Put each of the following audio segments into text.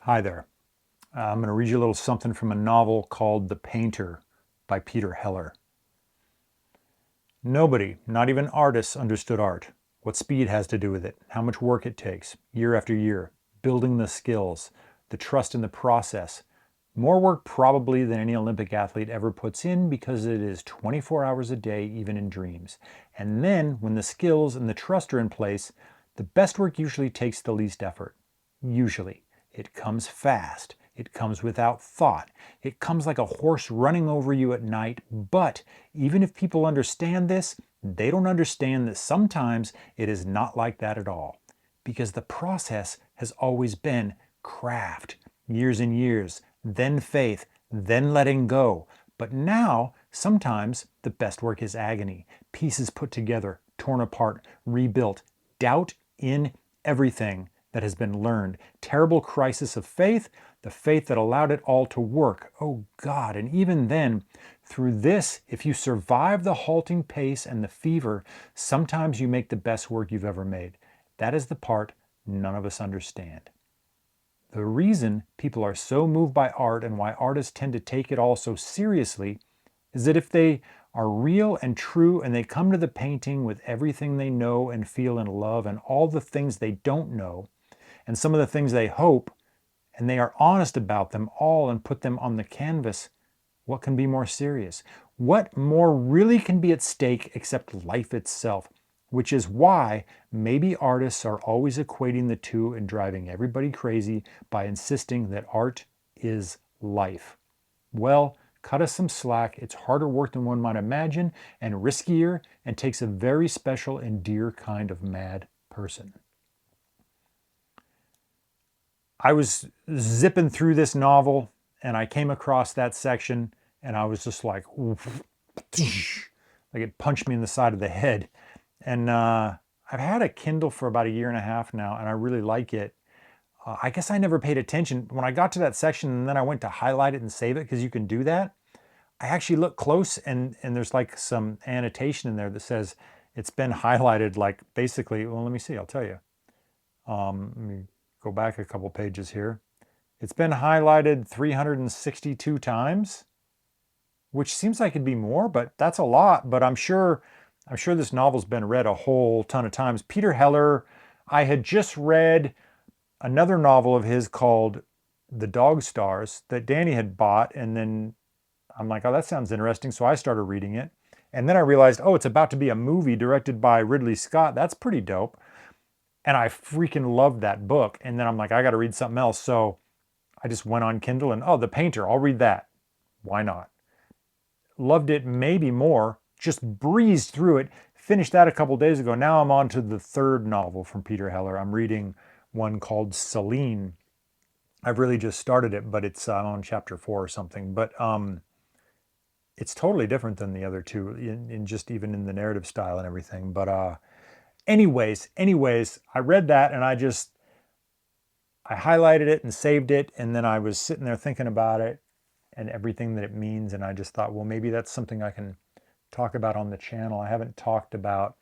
Hi there. I'm going to read you a little something from a novel called The Painter by Peter Heller. Nobody, not even artists, understood art. What speed has to do with it, how much work it takes, year after year, building the skills, the trust in the process. More work probably than any Olympic athlete ever puts in because it is 24 hours a day, even in dreams. And then, when the skills and the trust are in place, the best work usually takes the least effort. Usually. It comes fast. It comes without thought. It comes like a horse running over you at night. But even if people understand this, they don't understand that sometimes it is not like that at all. Because the process has always been craft, years and years, then faith, then letting go. But now, sometimes the best work is agony, pieces put together, torn apart, rebuilt, doubt in everything that has been learned. Terrible crisis of faith, the faith that allowed it all to work. Oh God, and even then, through this, if you survive the halting pace and the fever, sometimes you make the best work you've ever made. That is the part none of us understand. The reason people are so moved by art and why artists tend to take it all so seriously is that if they are real and true and they come to the painting with everything they know and feel and love and all the things they don't know, and some of the things they hope, and they are honest about them all and put them on the canvas, what can be more serious? What more really can be at stake except life itself? Which is why maybe artists are always equating the two and driving everybody crazy by insisting that art is life. Well, cut us some slack. It's harder work than one might imagine and riskier and takes a very special and dear kind of mad person. I was zipping through this novel and I came across that section and I was just like, oof, like it punched me in the side of the head. And I've had a Kindle for about a year and a half now and I really like it. I guess I never paid attention. When I got to that section and then I went to highlight it and save it because you can do that, I actually looked close and there's like some annotation in there that says it's been highlighted like basically, well, let me see, I'll tell you. Let me go back a couple pages here. It's been highlighted 362 times, which seems like it'd be more, but that's a lot. But I'm sure this novel's been read a whole ton of times. Peter Heller, I had just read another novel of his called The Dog Stars that Danny had bought, and then I'm like, oh, that sounds interesting. So I started reading it. And then I realized, oh, it's about to be a movie directed by Ridley Scott. That's pretty dope. And I freaking loved that book. And then I'm like, I got to read something else. So I just went on Kindle and, oh, The Painter, I'll read that. Why not? Loved it maybe more, just breezed through it. Finished that a couple days ago. Now I'm on to the third novel from Peter Heller. I'm reading one called Celine. I've really just started it, but it's on chapter 4 or something. But it's totally different than the other two in just even in the narrative style and everything. But anyways, I read that and I highlighted it and saved it. And then I was sitting there thinking about it and everything that it means. And I just thought, well, maybe that's something I can talk about on the channel. I haven't talked about,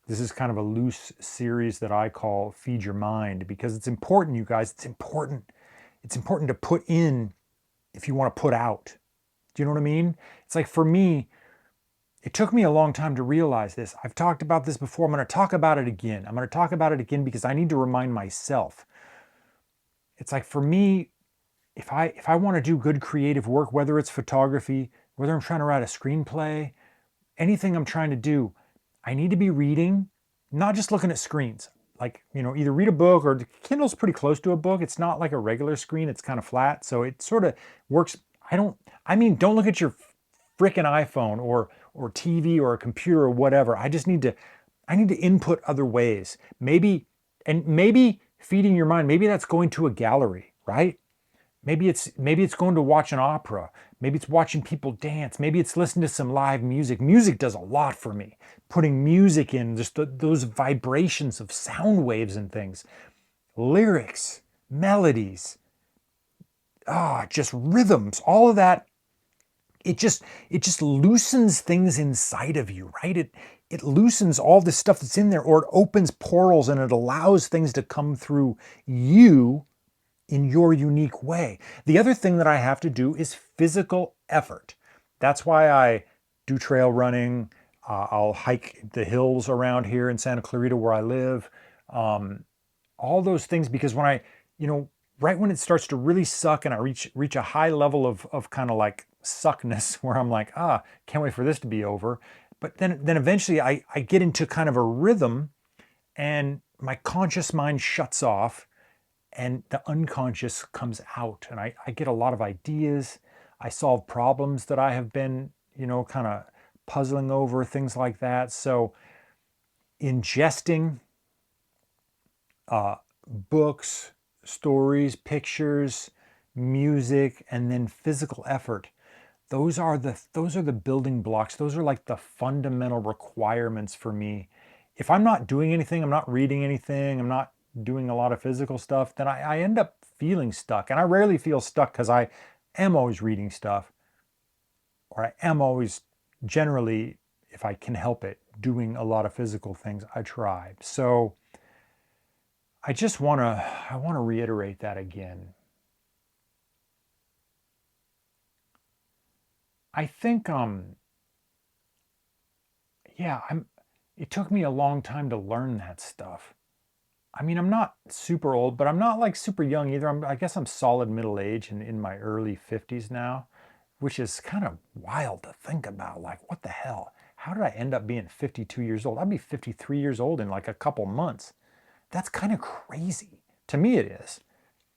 this is kind of a loose series that I call Feed Your Mind because it's important, you guys. It's important. It's important to put in if you want to put out. Do you know what I mean? It's like for me, it took me a long time to realize this. I've talked about this before. I'm going to talk about it again. I'm going to talk about it again because I need to remind myself. It's like for me, if I want to do good creative work, whether it's photography, whether I'm trying to write a screenplay, anything I'm trying to do, I need to be reading, not just looking at screens. Like, either read a book or the Kindle's pretty close to a book. It's not like a regular screen. It's kind of flat. So it sort of works. Don't look at your freaking iPhone or TV or a computer or whatever. I need to input other ways. Maybe feeding your mind, maybe that's going to a gallery, right? Maybe it's going to watch an opera. Maybe it's watching people dance. Maybe it's listening to some live music. Music does a lot for me. Putting music in, just those vibrations of sound waves and things. Lyrics, melodies, just rhythms, all of that. It just loosens things inside of you, right? It loosens all this stuff that's in there, or it opens portals and it allows things to come through you in your unique way. The other thing that I have to do is physical effort. That's why I do trail running. I'll hike the hills around here in Santa Clarita where I live. All those things, because when I, right when it starts to really suck and I reach a high level of kind of like suckness where I'm like, can't wait for this to be over. But then eventually I get into kind of a rhythm and my conscious mind shuts off and the unconscious comes out. And I get a lot of ideas. I solve problems that I have been, kind of puzzling over, things like that. So ingesting books, stories, pictures, music, and then physical effort. Those are the building blocks. Those are like the fundamental requirements for me. If I'm not doing anything, I'm not reading anything, I'm not doing a lot of physical stuff, then I end up feeling stuck. And I rarely feel stuck because I am always reading stuff, or I am always generally, if I can help it, doing a lot of physical things. I try. So I just want to reiterate that again. I think yeah, it took me a long time to learn that stuff. I mean, I'm not super old, but I'm not like super young either. I guess I'm solid middle age and in my early 50s now, which is kind of wild to think about. Like, what the hell? How did I end up being 52 years old? I'll be 53 years old in like a couple months. That's kind of crazy. To me, it is.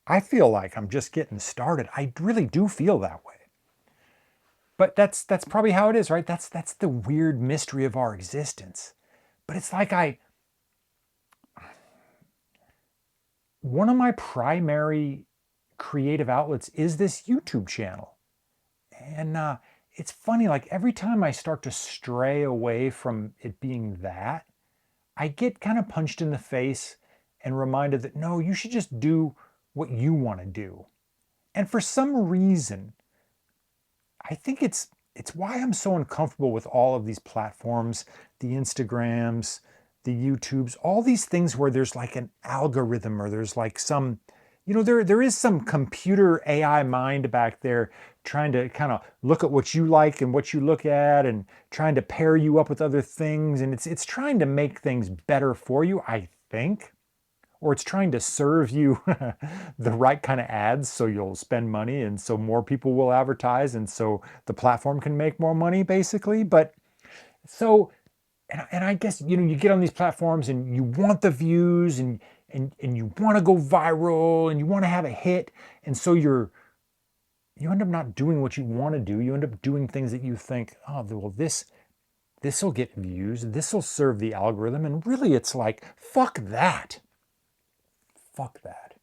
I feel like I'm just getting started. I really do feel that way. But that's probably how it is, right? That's the weird mystery of our existence. But it's like one of my primary creative outlets is this YouTube channel. And it's funny, like every time I start to stray away from it being that, I get kind of punched in the face and reminded that no, you should just do what you want to do. And for some reason, I think it's why I'm so uncomfortable with all of these platforms, the Instagrams, the YouTubes, all these things where there's like an algorithm or there's like some, there is some computer AI mind back there trying to kind of look at what you like and what you look at and trying to pair you up with other things. And it's trying to make things better for you, I think. Or it's trying to serve you the right kind of ads so you'll spend money and so more people will advertise and so the platform can make more money, basically. But so, and I guess, you get on these platforms and you want the views and you want to go viral and you want to have a hit. And so you end up not doing what you want to do. You end up doing things that you think, oh, well, this will get views. This will serve the algorithm. And really it's like, fuck that. Fuck that.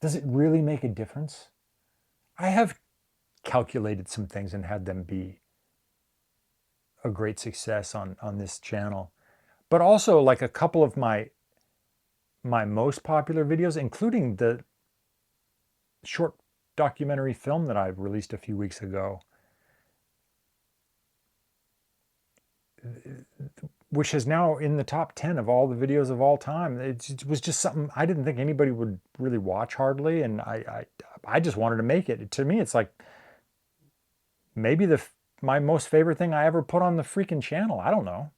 Does it really make a difference? I have calculated some things and had them be a great success on this channel. But also like a couple of my most popular videos, including the short documentary film that I released a few weeks ago, which is now in the top 10 of all the videos of all time. It was just something I didn't think anybody would really watch hardly, and I just wanted to make it. To me, it's like maybe my most favorite thing I ever put on the freaking channel. I don't know.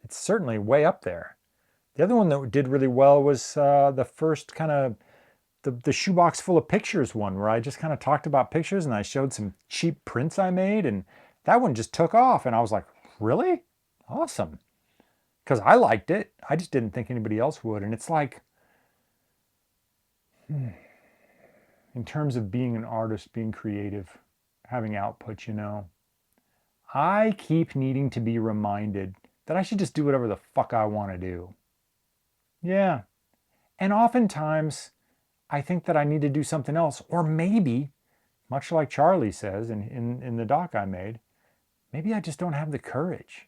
It's certainly way up there. The other one that did really well was the first kind of the shoebox full of pictures one, where I just kind of talked about pictures and I showed some cheap prints I made, and that one just took off. And I was like, really? Awesome. Because I liked it. I just didn't think anybody else would. And it's like, in terms of being an artist, being creative, having output, I keep needing to be reminded that I should just do whatever the fuck I want to do. Yeah. And oftentimes, I think that I need to do something else. Or maybe, much like Charlie says in the doc I made, maybe I just don't have the courage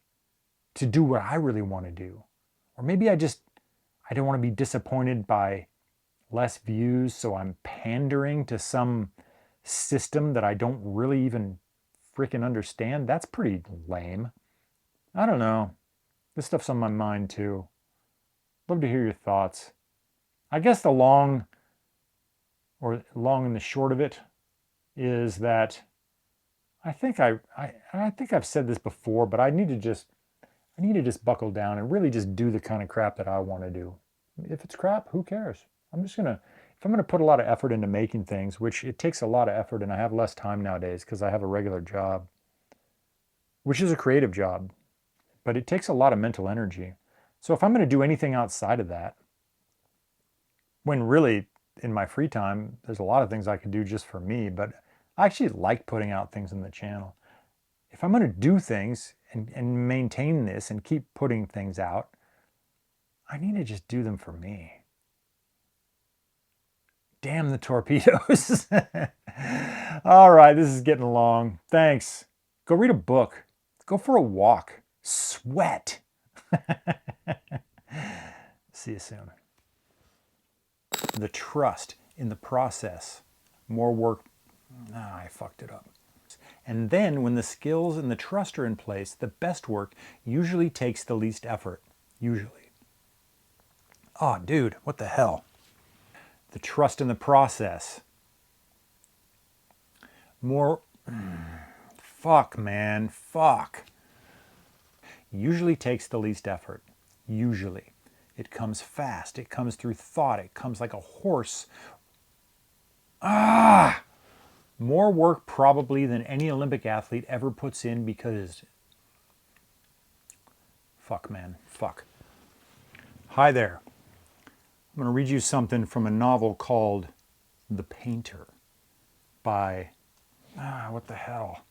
to do what I really want to do. Or maybe I don't want to be disappointed by less views, so I'm pandering to some system that I don't really even freaking understand. That's pretty lame. I don't know. This stuff's on my mind too. Love to hear your thoughts. I guess the long or long and the short of it, is that I think I've said this before, but I need to just buckle down and really just do the kind of crap that I want to do. If it's crap, who cares? If I'm gonna put a lot of effort into making things, which it takes a lot of effort, and I have less time nowadays because I have a regular job, which is a creative job, but it takes a lot of mental energy. So if I'm gonna do anything outside of that, when really in my free time, there's a lot of things I could do just for me, but I actually like putting out things in the channel. If I'm gonna do things and maintain this and keep putting things out, I need to just do them for me. Damn the torpedoes. All right, this is getting long. Thanks. Go read a book. Go for a walk. Sweat. See you soon. The trust in the process. More work. I fucked it up. And then when the skills and the trust are in place, the best work usually takes the least effort. Usually. Oh, dude, what the hell? The trust in the process. More. Fuck, man. Fuck. Usually takes the least effort. Usually. It comes fast. It comes through thought. It comes like a horse. More work probably than any Olympic athlete ever puts in because... Fuck, man. Fuck. Hi there. I'm going to read you something from a novel called The Painter by... what the hell?